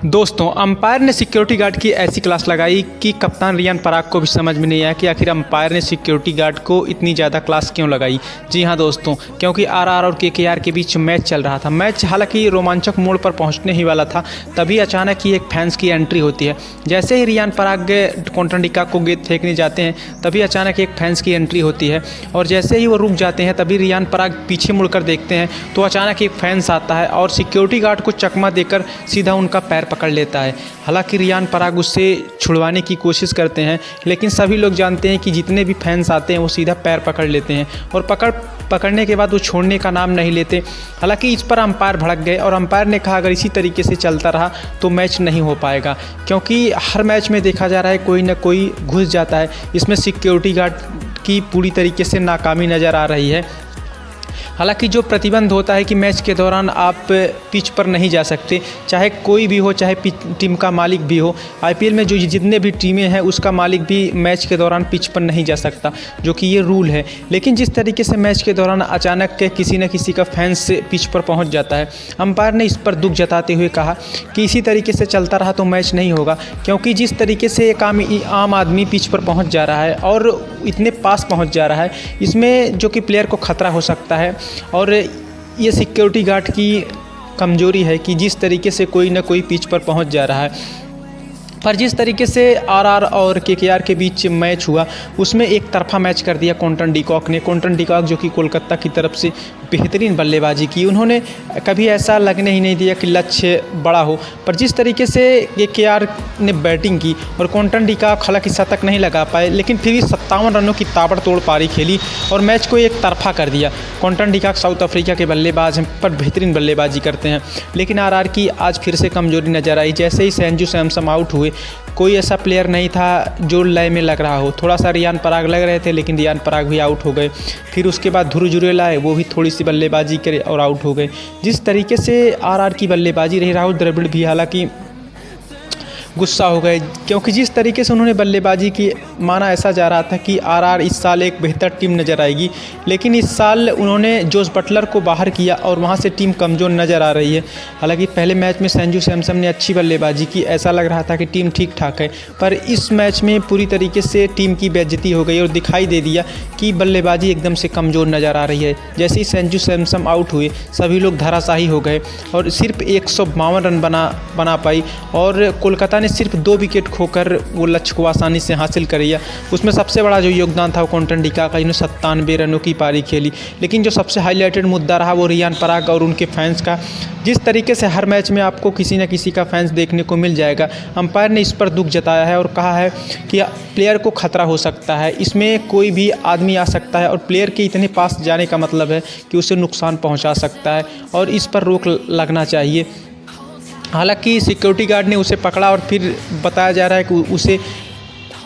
दोस्तों, अंपायर ने security guard की ऐसी क्लास लगाई कि कप्तान रियान पराग को भी समझ में नहीं आया कि आखिर अंपायर ने सिक्योरिटी गार्ड को इतनी ज़्यादा क्लास क्यों लगाई। जी हां दोस्तों, क्योंकि आरआर और केकेआर के बीच मैच चल रहा था। मैच हालांकि रोमांचक मोड़ पर पहुंचने ही वाला था, तभी अचानक ही एक फैंस की एंट्री होती है। जैसे ही रियान पराग कोंटन को गेंद फेंकने जाते हैं, तभी अचानक एक फैंस की एंट्री होती है और जैसे ही वो रुक जाते हैं, तभी रियान पराग पीछे मुड़कर देखते हैं तो अचानक एक फैंस आता है और सिक्योरिटी गार्ड को चकमा देकर सीधा उनका पैर पकड़ लेता है। हालांकि रियान पराग उससे छुड़वाने की कोशिश करते हैं, लेकिन सभी लोग जानते हैं कि जितने भी फैंस आते हैं वो सीधा पैर पकड़ लेते हैं और पकड़ने के बाद वो छोड़ने का नाम नहीं लेते। हालांकि इस पर अंपायर भड़क गए और अंपायर ने कहा अगर इसी तरीके से चलता रहा तो मैच नहीं हो पाएगा, क्योंकि हर मैच में देखा जा रहा है कोई ना कोई घुस जाता है। इसमें सिक्योरिटी गार्ड की पूरी तरीके से नाकामी नज़र आ रही है। हालांकि जो प्रतिबंध होता है कि मैच के दौरान आप पिच पर नहीं जा सकते, चाहे कोई भी हो, चाहे टीम का मालिक भी हो। आईपीएल में जो जितने भी टीमें हैं उसका मालिक भी मैच के दौरान पिच पर नहीं जा सकता, जो कि ये रूल है। लेकिन जिस तरीके से मैच के दौरान अचानक के किसी न किसी का फैंस पिच पर पहुंच जाता है, अंपायर ने इस पर दुख जताते हुए कहा कि इसी तरीके से चलता रहा तो मैच नहीं होगा, क्योंकि जिस तरीके से एक आम आदमी पिच पर पहुँच जा रहा है और इतने पास पहुँच जा रहा है, इसमें जो कि प्लेयर को खतरा हो सकता है। और ये सिक्योरिटी गार्ड की कमजोरी है कि जिस तरीके से कोई ना कोई पिच पर पहुंच जा रहा है। पर जिस तरीके से आरआर और केकेआर के बीच मैच हुआ, उसमें एक तरफा मैच कर दिया कोंटन ने। कोंटन जो कि कोलकाता की तरफ से बेहतरीन बल्लेबाजी की, उन्होंने कभी ऐसा लगने ही नहीं दिया कि लक्ष्य बड़ा हो। पर जिस तरीके से केकेआर ने बैटिंग की और कोंटन हालांकि शतक नहीं लगा पाए, लेकिन फिर भी 57 रनों की ताबड़तोड़ पारी खेली और मैच को एक तरफा कर दिया। कोंटन साउथ अफ्रीका के बल्लेबाज हैं, पर बेहतरीन बल्लेबाजी करते हैं, लेकिन आरआर की आज फिर से कमजोरी नजर आई। जैसे ही संजू सैमसन आउट हुए, कोई ऐसा प्लेयर नहीं था जो लय में लग रहा हो। थोड़ा सा रियान पराग लग रहे थे, लेकिन रियान पराग भी आउट हो गए। फिर उसके बाद ध्रुव जुरेल आए, वो भी थोड़ी सी बल्लेबाजी करे और आउट हो गए। जिस तरीके से आरआर की बल्लेबाजी रही, राहुल द्रविड़ भी हालांकि गुस्सा हो गए, क्योंकि जिस तरीके से उन्होंने बल्लेबाजी की, माना ऐसा जा रहा था कि आरआर इस साल एक बेहतर टीम नज़र आएगी, लेकिन इस साल उन्होंने जोस बटलर को बाहर किया और वहां से टीम कमज़ोर नज़र आ रही है। हालांकि पहले मैच में संजू सैमसन ने अच्छी बल्लेबाजी की, ऐसा लग रहा था कि टीम ठीक ठाक है, पर इस मैच में पूरी तरीके से टीम की बेइज्जती हो गई और दिखाई दे दिया कि बल्लेबाजी एकदम से कमज़ोर नज़र आ रही है। जैसे ही संजू सैमसन आउट हुए, सभी लोग धराशायी हो गए और सिर्फ 152 रन बना पाई और कोलकाता ने सिर्फ 2 विकेट खोकर वो लक्ष्य को आसानी से हासिल कर लिया। उसमें सबसे बड़ा जो योगदान था वो कोंटन का, इन्होंने 97 रनों की पारी खेली। लेकिन जो सबसे हाईलाइटेड मुद्दा रहा वो रियान पराग और उनके फैंस का। जिस तरीके से हर मैच में आपको किसी न किसी का फैंस देखने को मिल जाएगा, अंपायर ने इस पर दुख जताया है और कहा है कि प्लेयर को खतरा हो सकता है, इसमें कोई भी आदमी आ सकता है और प्लेयर के इतने पास जाने का मतलब है कि उसे नुकसान पहुँचा सकता है और इस पर रोक लगना चाहिए। हालांकि सिक्योरिटी गार्ड ने उसे पकड़ा और फिर बताया जा रहा है कि उसे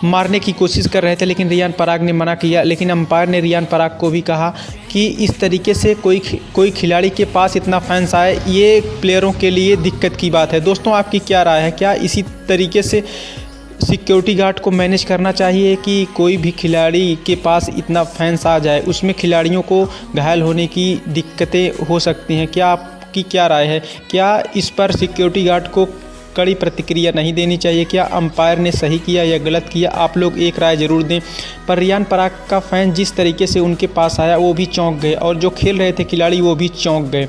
मारने की कोशिश कर रहे थे, लेकिन रियान पराग ने मना किया। लेकिन अंपायर ने रियान पराग को भी कहा कि इस तरीके से कोई खिलाड़ी के पास इतना फैंस आए, ये प्लेयरों के लिए दिक्कत की बात है। दोस्तों, आपकी क्या राय है? क्या इसी तरीके से सिक्योरिटी गार्ड को मैनेज करना चाहिए कि कोई भी खिलाड़ी के पास इतना फैंस आ जाए, उसमें खिलाड़ियों को घायल होने की दिक्कतें हो सकती हैं? क्या की क्या राय है? क्या इस पर सिक्योरिटी गार्ड को कड़ी प्रतिक्रिया नहीं देनी चाहिए? क्या अंपायर ने सही किया या गलत किया? आप लोग एक राय ज़रूर दें। पर रियान पराग का फैन जिस तरीके से उनके पास आया, वो भी चौंक गए और जो खेल रहे थे खिलाड़ी वो भी चौंक गए।